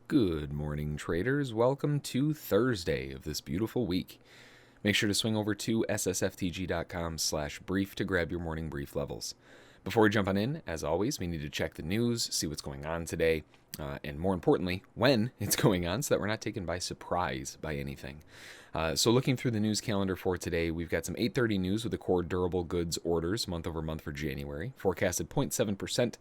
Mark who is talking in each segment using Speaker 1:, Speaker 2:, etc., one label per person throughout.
Speaker 1: Good morning, traders. Welcome to Thursday of this beautiful week. Make sure to swing over to ssftg.com/brief to grab your morning brief levels. Before we jump on in, as always, we need to check the news, see what's going on today, and more importantly, when it's going on so that we're not taken by surprise by anything. So looking through the news calendar for today, we've got some 8:30 news with the core durable goods orders month over month for January, forecasted 0.7%.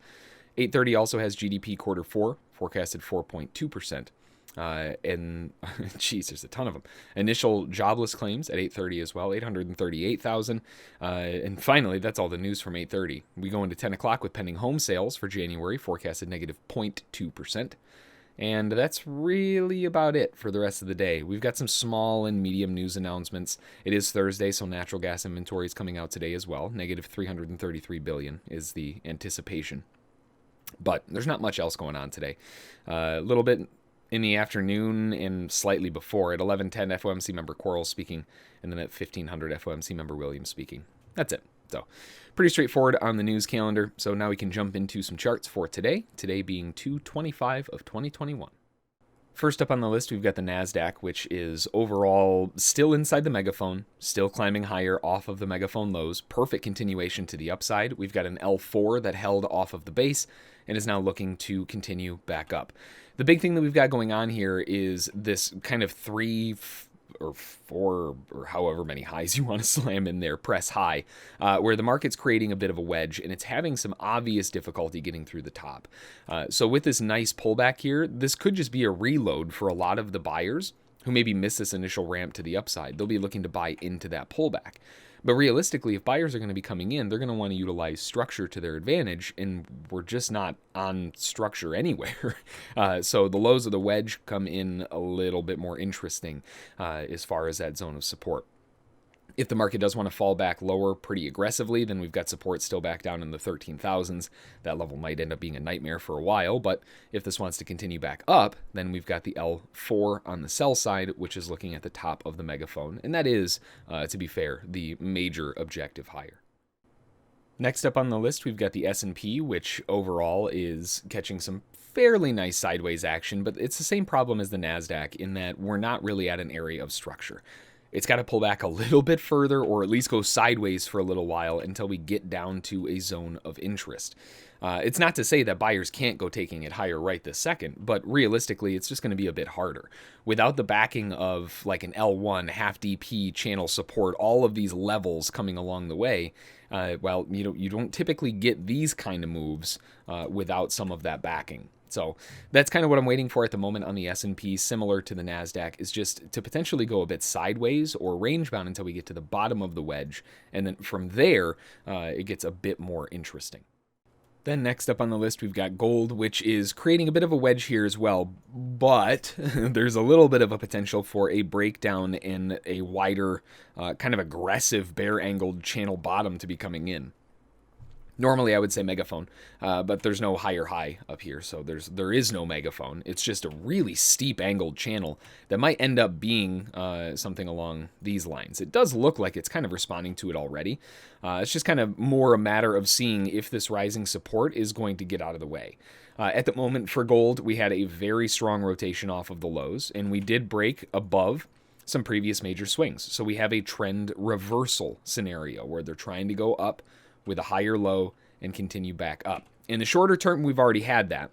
Speaker 1: 8:30 also has GDP quarter 4, forecasted 4.2%. And geez, there's a ton of them. Initial jobless claims at 8:30 as well, 838,000. And finally, that's all the news from 8:30. We go into 10 o'clock with pending home sales for January, forecasted negative 0.2%. And that's really about it for the rest of the day. We've got some small and medium news announcements. It is Thursday, so natural gas inventory is coming out today as well. Negative 333 billion is the anticipation. But there's not much else going on today. A little bit in the afternoon and slightly before at 11:10 FOMC member Quarles speaking, and then at 1500 FOMC member Williams speaking. That's it. So pretty straightforward on the news calendar. So now we can jump into some charts for today. Today being 2/25 of 2021. First up on the list, we've got the NASDAQ, which is overall still inside the megaphone, still climbing higher off of the megaphone lows. Perfect continuation to the upside. We've got an L4 that held off of the base and is now looking to continue back up. The big thing that we've got going on here is this kind of 3 or 4 or however many highs you want to slam in there, press high, where the market's creating a bit of a wedge and it's having some obvious difficulty getting through the top. So with this nice pullback here, this could just be a reload for a lot of the buyers who maybe missed this initial ramp to the upside. They'll be looking to buy into that pullback. But realistically, if buyers are going to be coming in, they're going to want to utilize structure to their advantage, and we're just not on structure anywhere. So the lows of the wedge come in a little bit more interesting as far as that zone of support. If the market does want to fall back lower pretty aggressively, then we've got support still back down in the 13,000s. That level might end up being a nightmare for a while, but if this wants to continue back up, then we've got the L4 on the sell side, which is looking at the top of the megaphone, and that is, to be fair, the major objective higher. Next up on the list, we've got the S&P, which overall is catching some fairly nice sideways action, but it's the same problem as the NASDAQ in that we're not really at an area of structure. It's got to pull back a little bit further or at least go sideways for a little while until we get down to a zone of interest. It's not to say that buyers can't go taking it higher right this second, but realistically, it's just going to be a bit harder. Without the backing of like an L1, half DP, channel support, all of these levels coming along the way, well, you don't typically get these kind of moves without some of that backing. So that's kind of what I'm waiting for at the moment on the S&P, similar to the NASDAQ, is just to potentially go a bit sideways or range bound until we get to the bottom of the wedge. And then from there, it gets a bit more interesting. Then next up on the list, we've got gold, which is creating a bit of a wedge here as well, but there's a little bit of a potential for a breakdown in a wider, kind of aggressive bear-angled channel bottom to be coming in. Normally, I would say megaphone, but there's no higher high up here, so there is no megaphone. It's just a really steep angled channel that might end up being something along these lines. It does look like it's kind of responding to it already. It's just kind of more a matter of seeing if this rising support is going to get out of the way. At the moment for gold, we had a very strong rotation off of the lows, and we did break above some previous major swings. So we have a trend reversal scenario where they're trying to go up with a higher low and continue back up. In the shorter term, we've already had that,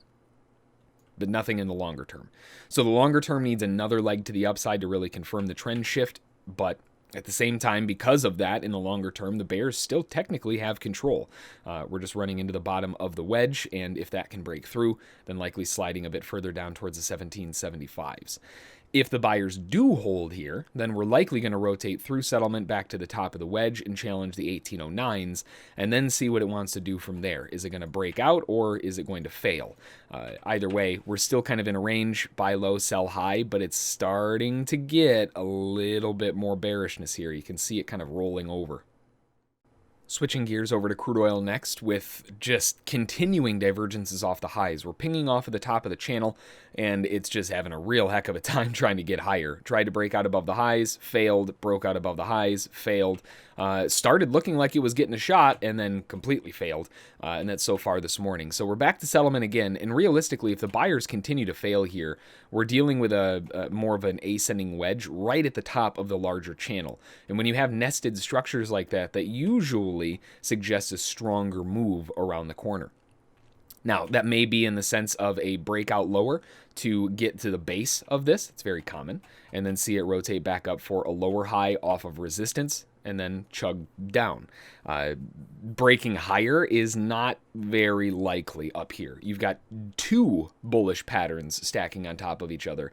Speaker 1: but nothing in the longer term. So the longer term needs another leg to the upside to really confirm the trend shift, but at the same time, because of that, in the longer term, the bears still technically have control. We're just running into the bottom of the wedge, and if that can break through, then likely sliding a bit further down towards the 1775s. If the buyers do hold here, then we're likely going to rotate through settlement back to the top of the wedge and challenge the 1809s, and then see what it wants to do from there. Is it going to break out, or is it going to fail? Either way, we're still kind of in a range, buy low, sell high, but it's starting to get a little bit more bearishness here. You can see it kind of rolling over. Switching gears over to crude oil next, with just continuing divergences off the highs. We're pinging off of the top of the channel, and it's just having a real heck of a time trying to get higher. Tried to break out above the highs, failed, broke out above the highs, failed. Started looking like it was getting a shot, and then completely failed. And that's so far this morning. So we're back to settlement again, and realistically, if the buyers continue to fail here, we're dealing with a more of an ascending wedge right at the top of the larger channel. And when you have nested structures like that, that usually suggests a stronger move around the corner. Now, that may be in the sense of a breakout lower to get to the base of this. It's very common. And then see it rotate back up for a lower high off of resistance and then chug down. Breaking higher is not very likely up here. You've got two bullish patterns stacking on top of each other.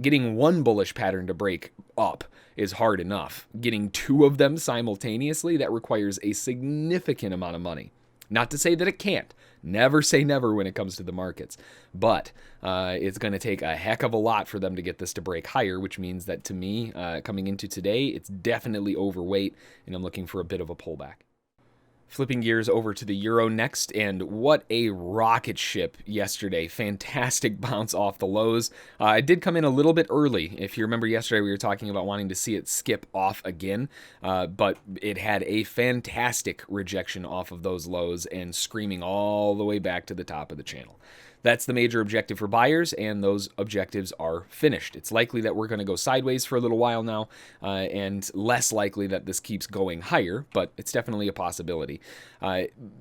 Speaker 1: Getting one bullish pattern to break up is hard enough. Getting two of them simultaneously, that requires a significant amount of money. Not to say that it can't. Never say never when it comes to the markets. But it's going to take a heck of a lot for them to get this to break higher, which means that to me, coming into today, it's definitely overweight, and I'm looking for a bit of a pullback. Flipping gears over to the euro next, and what a rocket ship yesterday. Fantastic bounce off the lows. It did come in a little bit early. If you remember yesterday, we were talking about wanting to see it skip off again, but it had a fantastic rejection off of those lows and screaming all the way back to the top of the channel. That's the major objective for buyers, and those objectives are finished. It's likely that we're going to go sideways for a little while now, and less likely that this keeps going higher, but it's definitely a possibility.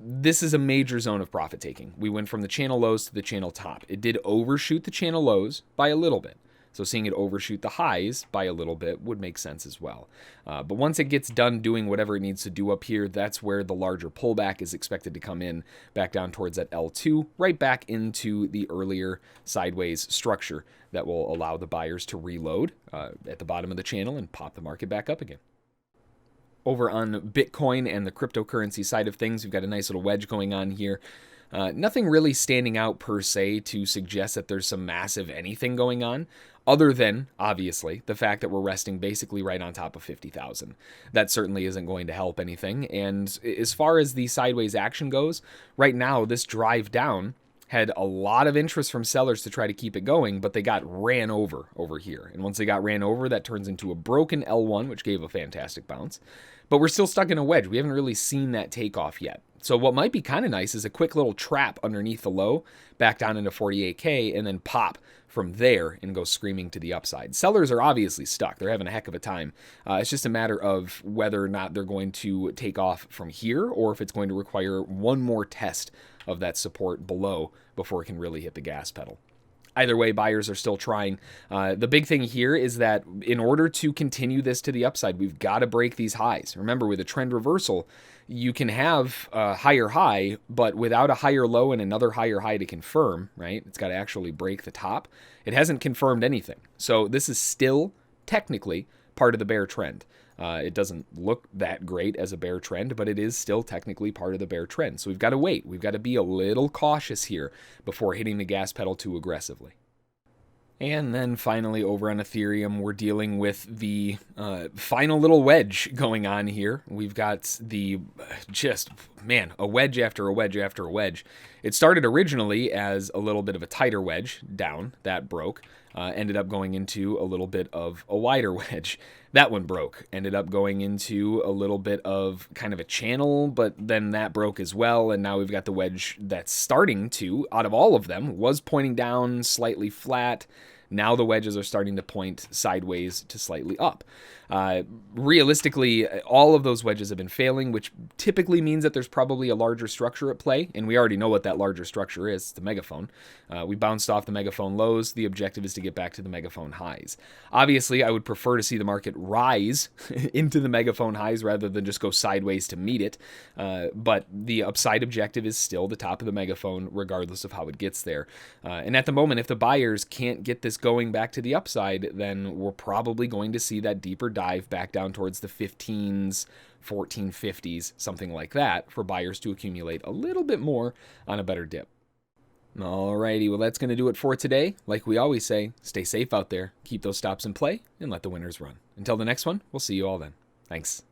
Speaker 1: This is a major zone of profit taking. We went from the channel lows to the channel top. It did overshoot the channel lows by a little bit. So seeing it overshoot the highs by a little bit would make sense as well. But once it gets done doing whatever it needs to do up here, that's where the larger pullback is expected to come in, back down towards that L2, right back into the earlier sideways structure that will allow the buyers to reload at the bottom of the channel and pop the market back up again. Over on Bitcoin and the cryptocurrency side of things, we've got a nice little wedge going on here. Nothing really standing out per se to suggest that there's some massive anything going on, other than, obviously, the fact that we're resting basically right on top of 50,000. That certainly isn't going to help anything. And as far as the sideways action goes, right now, this drive down had a lot of interest from sellers to try to keep it going, but they got ran over here. And once they got ran over, that turns into a broken L1, which gave a fantastic bounce. But we're still stuck in a wedge. We haven't really seen that takeoff yet. So what might be kind of nice is a quick little trap underneath the low, back down into 48K, and then pop from there and go screaming to the upside. Sellers are obviously stuck. They're having a heck of a time. It's just a matter of whether or not they're going to take off from here, or if it's going to require one more test of that support below before it can really hit the gas pedal. Either way, buyers are still trying. The big thing here is that in order to continue this to the upside, we've got to break these highs. Remember, with a trend reversal, you can have a higher high, but without a higher low and another higher high to confirm, right? It's got to actually break the top. It hasn't confirmed anything. So this is still technically part of the bear trend. It doesn't look that great as a bear trend, but it is still technically part of the bear trend. So we've got to wait. We've got to be a little cautious here before hitting the gas pedal too aggressively. And then finally over on Ethereum, we're dealing with the final little wedge going on here. We've got the a wedge after a wedge after a wedge. It started originally as a little bit of a tighter wedge down. That broke. Ended up going into a little bit of a wider wedge. That one broke. Ended up going into a little bit of kind of a channel, but then that broke as well. And now we've got the wedge that's starting to, out of all of them, was pointing down, slightly flat. Now the wedges are starting to point sideways to slightly up. Realistically, all of those wedges have been failing, which typically means that there's probably a larger structure at play, and we already know what that larger structure is. It's the megaphone. We bounced off the megaphone lows. The objective is to get back to the megaphone highs. Obviously, I would prefer to see the market rise into the megaphone highs rather than just go sideways to meet it, but the upside objective is still the top of the megaphone, regardless of how it gets there. And at the moment, if the buyers can't get this going back to the upside, then we're probably going to see that deeper dive back down towards the 15s, 1450s, something like that, for buyers to accumulate a little bit more on a better dip. Alrighty, well that's going to do it for today. Like we always say, stay safe out there, keep those stops in play, and let the winners run. Until the next one, we'll see you all then. Thanks.